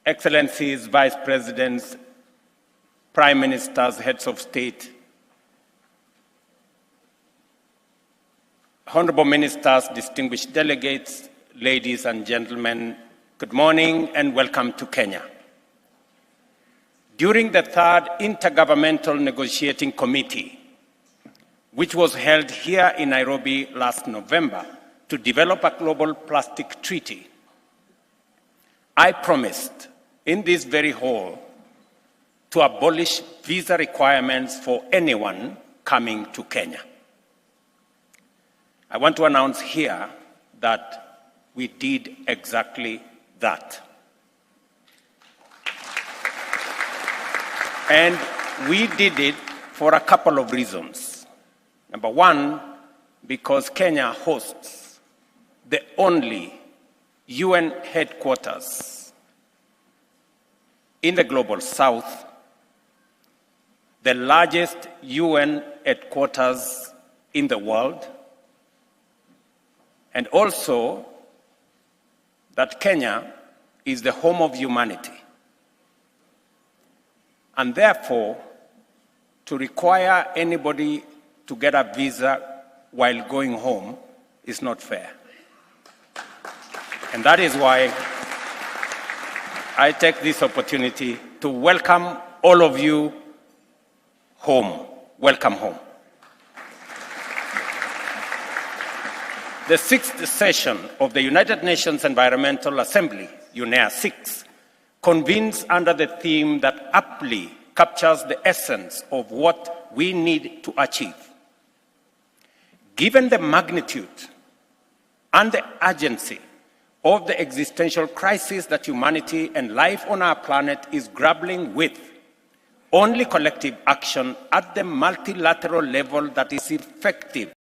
Excellencies, Vice Presidents, Prime Ministers, Heads of State, Honorable Ministers, distinguished delegates, ladies and gentlemen, good morning and welcome to Kenya. During the third Intergovernmental Negotiating Committee, which was held here in Nairobi last November to develop a global plastic treaty, I promised in this very hall to abolish visa requirements for anyone coming to Kenya. I want to announce here that we did exactly that. And we did it for a couple of reasons. Number one, because Kenya hosts the only UN headquarters in the global south, the largest UN headquarters in the world, and also that Kenya is the home of humanity. And therefore, to require anybody to get a visa while going home is not fair. And that is why I take this opportunity to welcome all of you home. Welcome home. The sixth session of the United Nations Environmental Assembly, UNEA 6, convenes under the theme that aptly captures the essence of what we need to achieve. Given the magnitude and the urgency of the existential crisis that humanity and life on our planet is grappling with, only collective action at the multilateral level that is effective,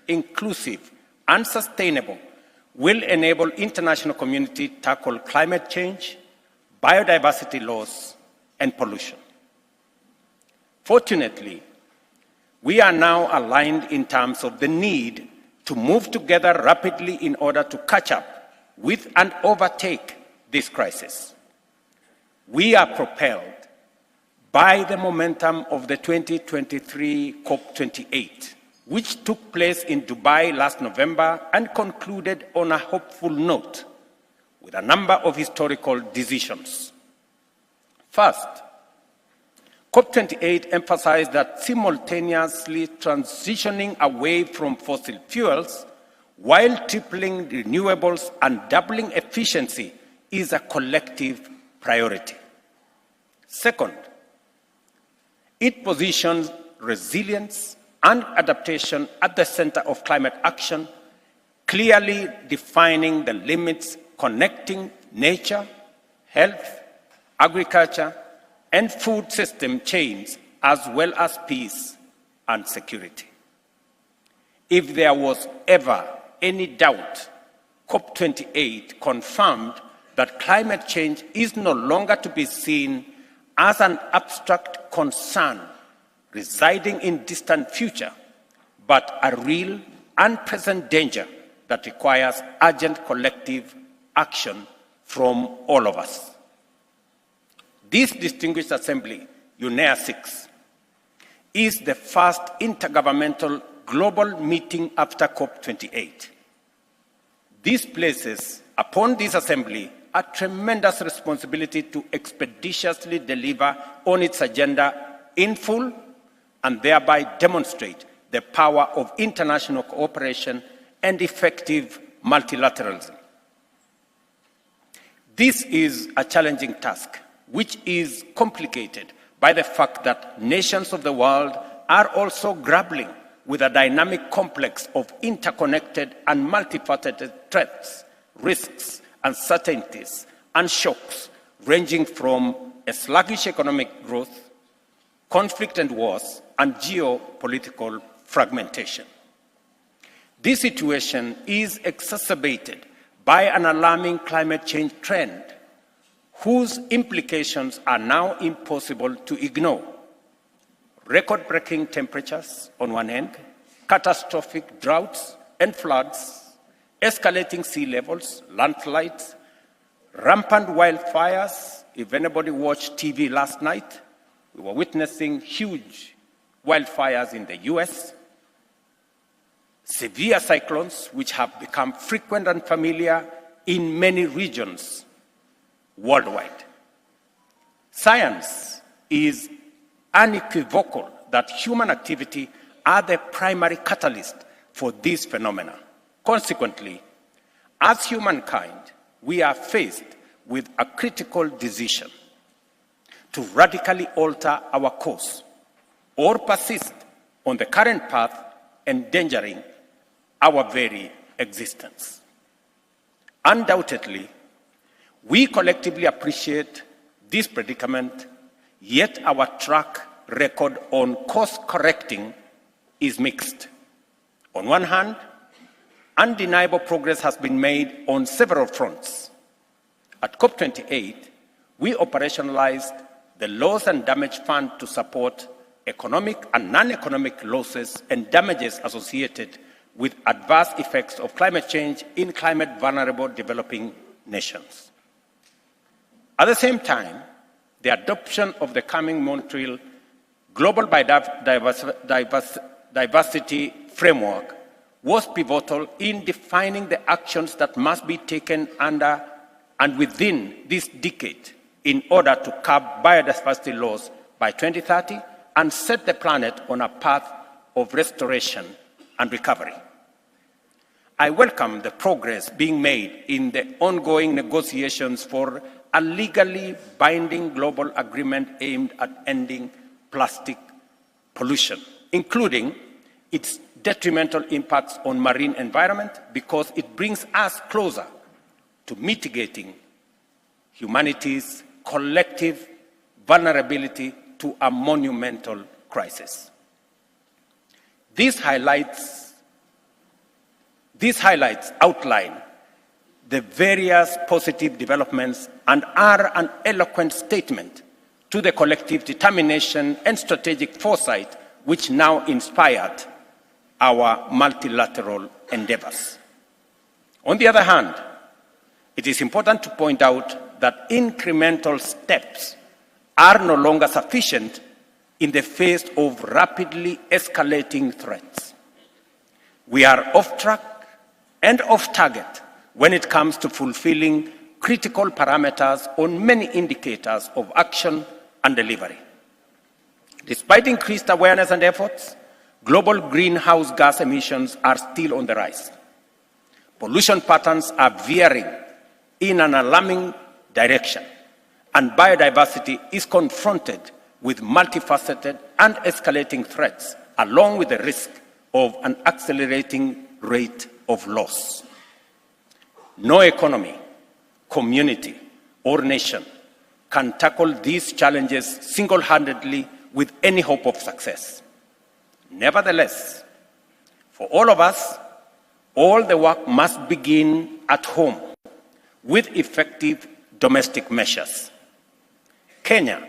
inclusive, and sustainable will enable international community to tackle climate change, biodiversity loss, and pollution. Fortunately, we are now aligned in terms of the need to move together rapidly in order to catch up with and overtake this crisis. We are propelled by the momentum of the 2023 COP28, which took place in Dubai last November and concluded on a hopeful note with a number of historical decisions. First, COP28 emphasized that simultaneously transitioning away from fossil fuels while tripling renewables and doubling efficiency is a collective priority. Second, it positions resilience and adaptation at the center of climate action, clearly defining the limits connecting nature, health, agriculture, and food system chains, as well as peace and security. If there was ever any doubt, COP28 confirmed that climate change is no longer to be seen as an abstract concern residing in distant future, but a real and present danger that requires urgent collective action from all of us. This distinguished assembly, UNEA 6, is the first intergovernmental global meeting after COP28. This places upon this assembly a tremendous responsibility to expeditiously deliver on its agenda in full and thereby demonstrate the power of international cooperation and effective multilateralism. This is a challenging task, which is complicated by the fact that nations of the world are also grappling with a dynamic complex of interconnected and multifaceted threats, risks, uncertainties, and shocks ranging from a sluggish economic growth, conflict and wars, and geopolitical fragmentation. This situation is exacerbated by an alarming climate change trend, whose implications are now impossible to ignore. Record-breaking temperatures on one hand, catastrophic droughts and floods, escalating sea levels, landslides, Rampant wildfires. If anybody watched TV last night, we were witnessing huge wildfires in the US, severe cyclones, which have become frequent and familiar in many regions worldwide. Science is unequivocal that human activity are the primary catalyst for this phenomena. Consequently, as humankind, we are faced with a critical decision to radically alter our course or persist on the current path, endangering our very existence. Undoubtedly, we collectively appreciate this predicament, yet our track record on course correcting is mixed. On one hand, undeniable progress has been made on several fronts. At COP28, we operationalized the Loss and Damage Fund to support economic and non-economic losses and damages associated with adverse effects of climate change in climate-vulnerable developing nations. At the same time, the adoption of the coming Montreal Global Biodiversity Framework was pivotal in defining the actions that must be taken under and within this decade in order to curb biodiversity loss by 2030 and set the planet on a path of restoration and recovery. I welcome the progress being made in the ongoing negotiations for a legally binding global agreement aimed at ending plastic pollution, including its detrimental impacts on marine environment, because it brings us closer to mitigating humanity's collective vulnerability to a monumental crisis. These highlights outline the various positive developments and are an eloquent statement to the collective determination and strategic foresight which now inspired our multilateral endeavors. On the other hand, it is important to point out that incremental steps are no longer sufficient in the face of rapidly escalating threats. We are off track and off target when it comes to fulfilling critical parameters on many indicators of action and delivery. Despite increased awareness and efforts, global greenhouse gas emissions are still on the rise. Pollution patterns are veering in an alarming direction, and biodiversity is confronted with multifaceted and escalating threats, along with the risk of an accelerating rate of loss. No economy, community, or nation can tackle these challenges single-handedly with any hope of success. Nevertheless, for all of us, all the work must begin at home with effective domestic measures. Kenya.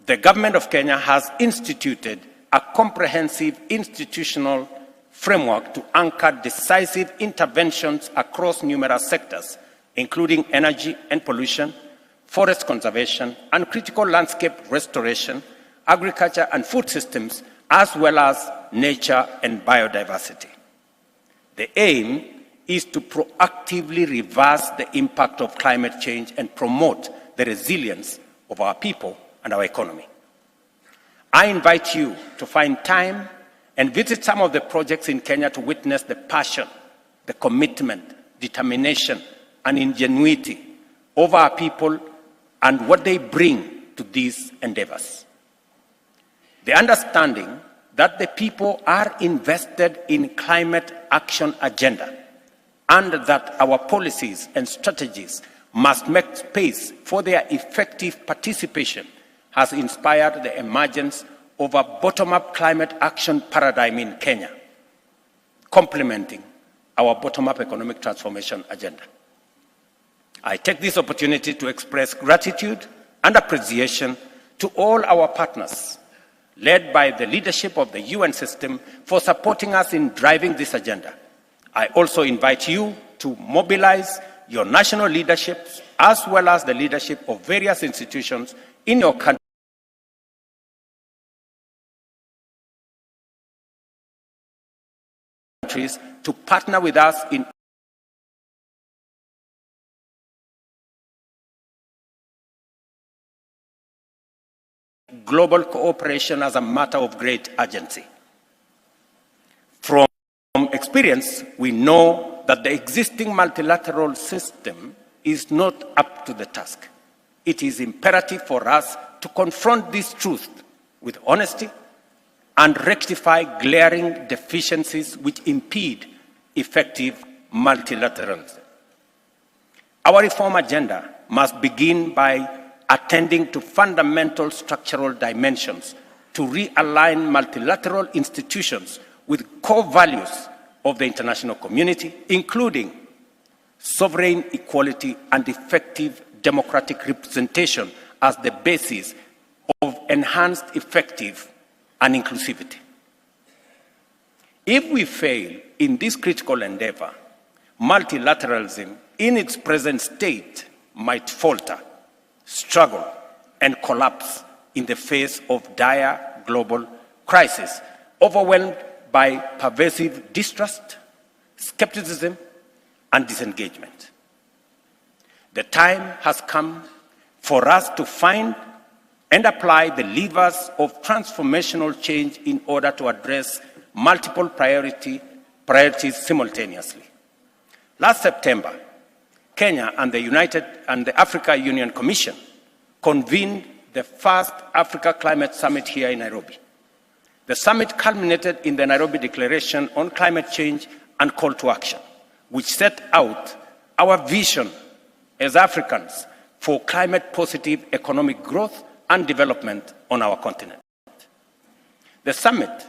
The government of Kenya has instituted a comprehensive institutional framework to anchor decisive interventions across numerous sectors, including energy and pollution, forest conservation, and critical landscape restoration, agriculture and food systems, as well as nature and biodiversity. The aim is to proactively reverse the impact of climate change and promote the resilience of our people and our economy. I invite you to find time and visit some of the projects in Kenya to witness the passion, the commitment, determination, and ingenuity of our people and what they bring to these endeavors. The understanding that the people are invested in climate action agenda and that our policies and strategies must make space for their effective participation has inspired the emergence of a bottom-up climate action paradigm in Kenya, complementing our bottom-up economic transformation agenda. I take this opportunity to express gratitude and appreciation to all our partners, led by the leadership of the UN system, for supporting us in driving this agenda. I also invite you to mobilize your national leaderships as well as the leadership of various institutions in your countries to partner with us in global cooperation as a matter of great urgency. From experience, we know that the existing multilateral system is not up to the task. It is imperative for us to confront this truth with honesty and rectify glaring deficiencies which impede effective multilateralism. Our reform agenda must begin by attending to fundamental structural dimensions to realign multilateral institutions with core values of the international community, including sovereign equality and effective democratic representation as the basis of enhanced effective and inclusivity. If we fail in this critical endeavor, multilateralism in its present state might falter, struggle, and collapse in the face of dire global crisis, overwhelmed by pervasive distrust, skepticism, and disengagement. The time has come for us to find and apply the levers of transformational change in order to address multiple priorities simultaneously. Last September, Kenya and the Africa Union Commission convened the first Africa Climate Summit here in Nairobi. The summit culminated in the Nairobi Declaration on Climate Change and Call to Action, which set out our vision as Africans for climate-positive economic growth and development on our continent. The summit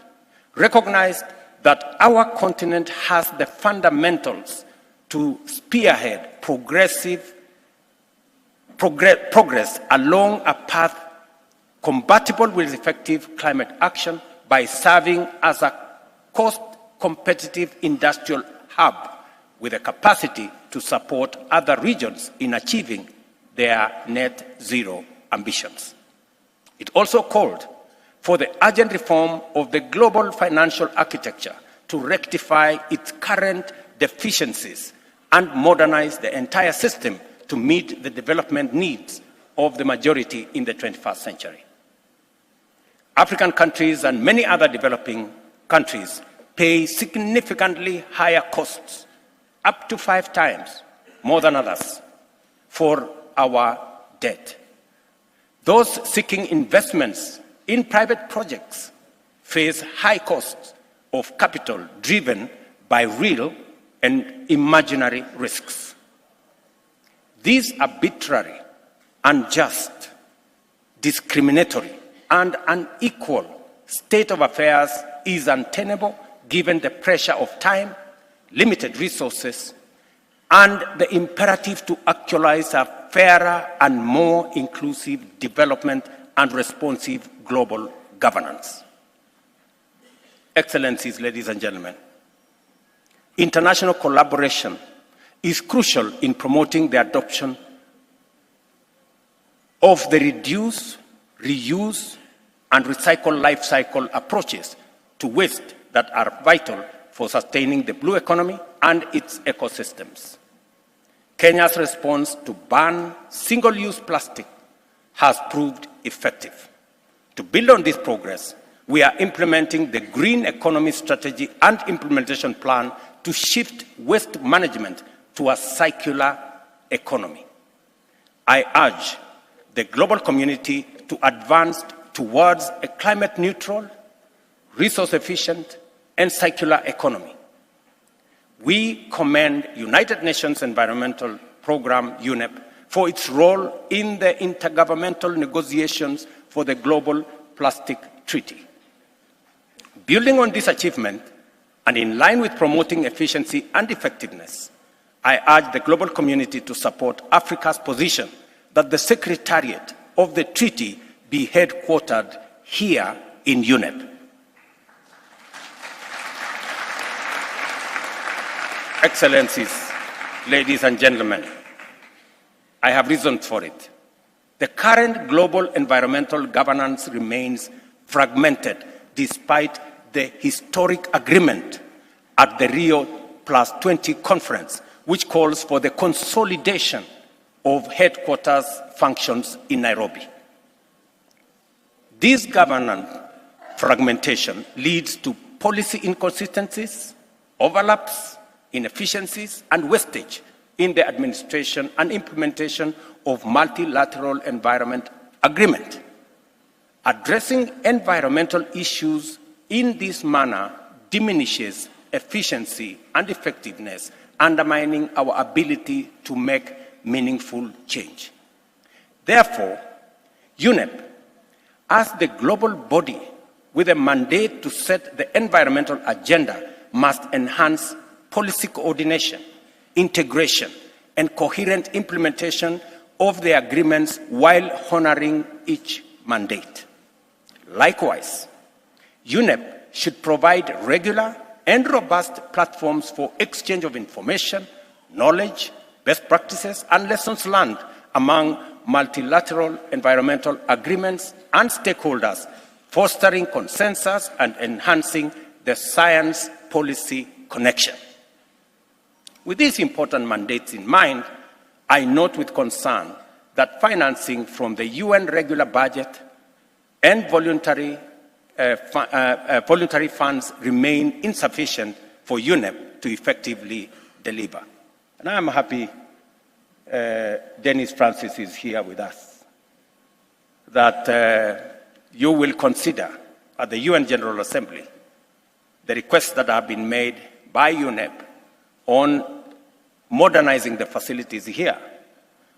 recognized that our continent has the fundamentals to spearhead progress along a path compatible with effective climate action by serving as a cost-competitive industrial hub with a capacity to support other regions in achieving their net zero ambitions. It also called for the urgent reform of the global financial architecture to rectify its current deficiencies and modernize the entire system to meet the development needs of the majority in the 21st century. African countries and many other developing countries pay significantly higher costs, up to 5 times more than others, for our debt. Those seeking investments in private projects face high costs of capital driven by real and imaginary risks. These arbitrary, unjust, discriminatory, and unequal state of affairs is untenable given the pressure of time, limited resources, and the imperative to actualize a fairer and more inclusive development and responsive global governance. Excellencies, ladies and gentlemen, international collaboration is crucial in promoting the adoption of the reduce, reuse, and recycle life cycle approaches to waste that are vital for sustaining the blue economy and its ecosystems. Kenya's response to ban single-use plastic has proved effective. To build on this progress, we are implementing the Green Economy Strategy and Implementation Plan to shift waste management to a circular economy. I urge the global community to advance towards a climate-neutral, resource-efficient, and circular economy. We commend United Nations Environmental Programme, UNEP, for its role in the intergovernmental negotiations for the Global Plastic Treaty. Building on this achievement, and in line with promoting efficiency and effectiveness, I urge the global community to support Africa's position that the Secretariat of the Treaty be headquartered here in UNEP. Excellencies, ladies and gentlemen, I have reasons for it. The current global environmental governance remains fragmented despite the historic agreement at the Rio +20 conference, which calls for the consolidation of headquarters functions in Nairobi. This governance fragmentation leads to policy inconsistencies, overlaps, inefficiencies, and wastage in the administration and implementation of multilateral environment agreement. Addressing environmental issues in this manner diminishes efficiency and effectiveness, undermining our ability to make meaningful change. Therefore, UNEP, as the global body with a mandate to set the environmental agenda, must enhance policy coordination, integration, and coherent implementation of the agreements while honoring each mandate. Likewise, UNEP should provide regular and robust platforms for exchange of information, knowledge, best practices, and lessons learned among multilateral environmental agreements and stakeholders, fostering consensus and enhancing the science policy connection. With these important mandates in mind, I note with concern that financing from the UN regular budget and voluntary funds remain insufficient for UNEP to effectively deliver. And I am happy Dennis Francis is here with us, that you will consider at the UN General Assembly the requests that have been made by UNEP on modernizing the facilities here.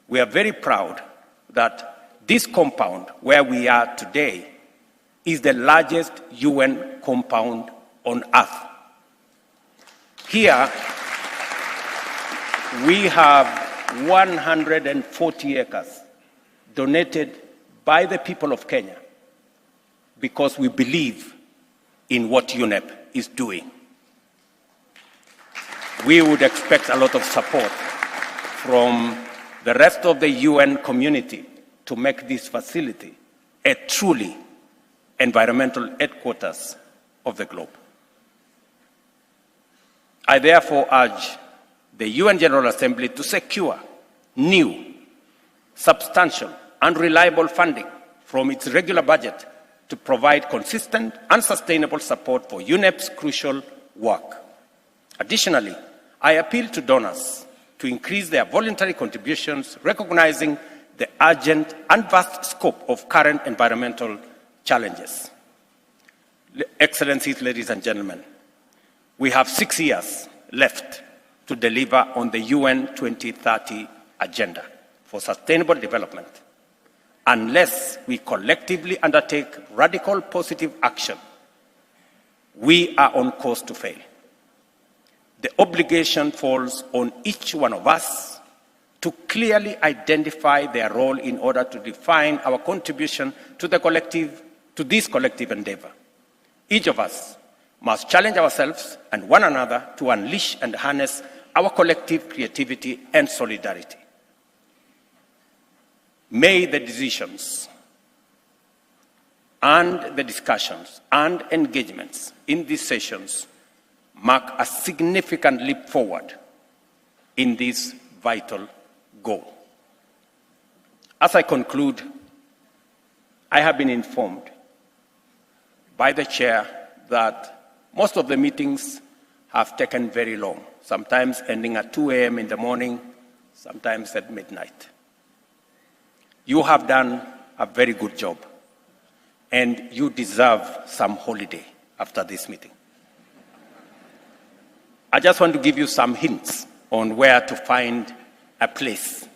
We are very proud that this compound where we are today is the largest UN compound on earth. Here, we have 140 acres donated by the people of Kenya because we believe in what UNEP is doing. We would expect a lot of support from the rest of the UN community to make this facility a truly environmental headquarters of the globe. I therefore urge the UN General Assembly to secure new, substantial, and reliable funding from its regular budget to provide consistent and sustainable support for UNEP's crucial work. Additionally, I appeal to donors to increase their voluntary contributions, recognizing the urgent and vast scope of current environmental challenges. Excellencies, ladies and gentlemen, we have 6 years left to deliver on the UN 2030 agenda for sustainable development. Unless we collectively undertake radical positive action, we are on course to fail. The obligation falls on each one of us to clearly identify their role in order to define our contribution to this collective endeavor. Each of us must challenge ourselves and one another to unleash and harness our collective creativity and solidarity. May the decisions and the discussions and engagements in these sessions mark a significant leap forward in this vital goal. As I conclude, I have been informed by the chair that most of the meetings have taken very long, sometimes ending at 2 a.m. in the morning, sometimes at midnight. You have done a very good job, and you deserve some holiday after this meeting. I just want to give you some hints on where to find a place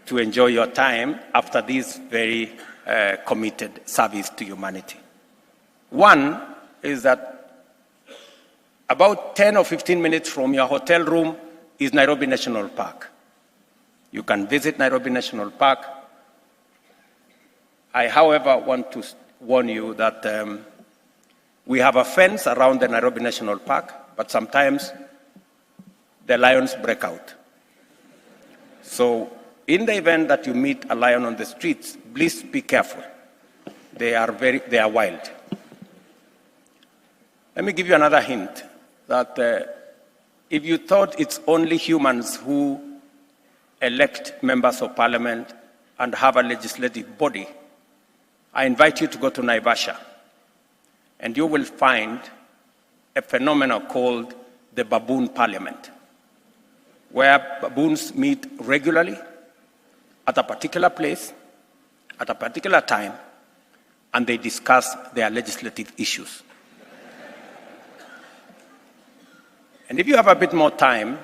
to enjoy your time after this very committed service to humanity. One is that about 10 or 15 minutes from your hotel room is Nairobi National Park. You can visit Nairobi National Park. I, however, want to warn you that we have a fence around the Nairobi National Park, but sometimes the lions break out. So in the event that you meet a lion on the streets, please be careful. They are wild. Let me give you another hint that if you thought it's only humans who elect members of parliament and have a legislative body, I invite you to go to Naivasha, and you will find a phenomenon called the baboon parliament, where baboons meet regularly at a particular place, at a particular time, and they discuss their legislative issues. And if you have a bit more time,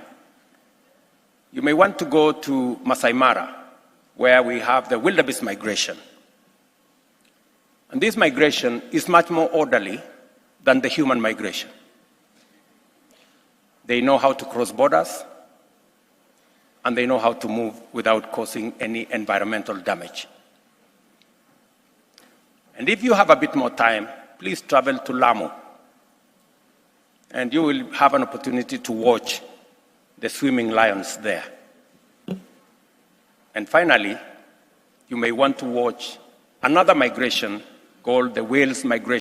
you may want to go to Masai Mara, where we have the wildebeest migration. And this migration is much more orderly than the human migration. They know how to cross borders, and they know how to move without causing any environmental damage. And if you have a bit more time, please travel to Lamu, and you will have an opportunity to watch the swimming lions there. And finally, you may want to watch another migration called the whales migration.